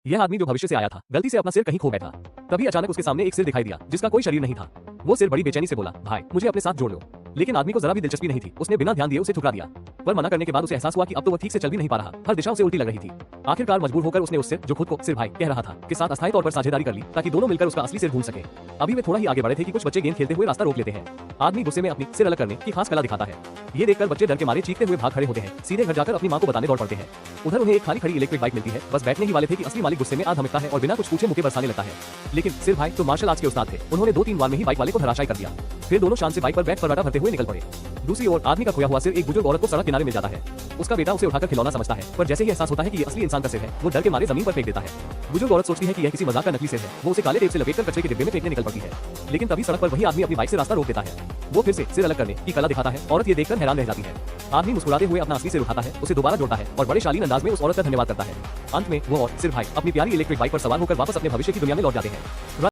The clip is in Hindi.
यह आदमी जो भविष्य से आया था गलती से अपना सिर कहीं खो बैठा। तभी अचानक उसके सामने एक सिर दिखाई दिया जिसका कोई शरीर नहीं था। वो सिर बड़ी बेचैनी से बोला, भाई मुझे अपने साथ जोड़ लो। लेकिन आदमी को जरा भी दिलचस्पी नहीं थी। उसने बिना ध्यान दिए उसे ठुकरा दिया। पर मना करने के बाद उसे एहसास हुआ कि अब तो वह ठीक से चल भी नहीं पा रहा, हर दिशा उसे उल्टी लग रही थी। आखिरकार मजबूर होकर उसने उससे, जो खुद को सिर भाई कह रहा था, के साथ अस्थायी तौर पर साझेदारी कर ली ताकि दोनों मिलकर उसका असली सिर ढूंढ सके। अभी वे थोड़ा ही आगे बढ़े थे कि कुछ बच्चे गेंद खेलते हुए रास्ता रोक लेते हैं। आदमी गुस्से में अपनी सिर अलग करने की खास कला दिखाता है। ये देखकर बच्चे डर के मारे चीखते हुए भाग खड़े होते हैं, सीधे घर जाकर अपनी मां को बताने दौड़ पड़ते हैं। उधर उन्हें एक खाली खड़ी इलेक्ट्रिक बाइक मिलती है। बस बैठने ही वाले थे कि असली मालिक गुस्से में आ धमकता है और बिना कुछ पूछे मुक्के बरसाने लगता है। लेकिन सिर भाई तो मार्शल आर्ट्स के उस्ताद थे। उन्होंने 2-3 बार में ही बाइक वाले को धराशायी कर दिया। फिर दोनों शान से बाइक पर बैठ फर्राटा भरते हुए निकल पड़े। दूसरी ओर आदमी का खोया हुआ सिर एक बुजुर्ग औरत को सड़क किनारे मिल जाता है। उसका बेटा उसे उठाकर खिलौना समझता है, पर जैसे ही एहसास होता है कि ये असली इंसान का सिर है, वो डर के मारे जमीन पर फेंक देता है। बुजुर्ग औरत सोचती है कि यह किसी मजाक का नकली सिर है। वो उसे काले टेप से लपेटकर कचरे के डिब्बे में फेंकने निकल पड़ती है। लेकिन तभी सड़क पर वही आदमी अपनी बाइक से रास्ता रोक देता है। वो फिर से सिर अलग करने की कला दिखाता है। औरत ये देखकर हैरान रह जाती है। आदमी मुस्कुराते हुए अपना असली सिर उठाता है, उसे दोबारा जोड़ता है और बड़े शालीन अंदाज में उस औरत का धन्यवाद करता है। अंत में वो और सिर भाई अपनी प्यारी इलेक्ट्रिक बाइक पर सवार होकर वापस अपने भविष्य की दुनिया में लौट जाते हैं।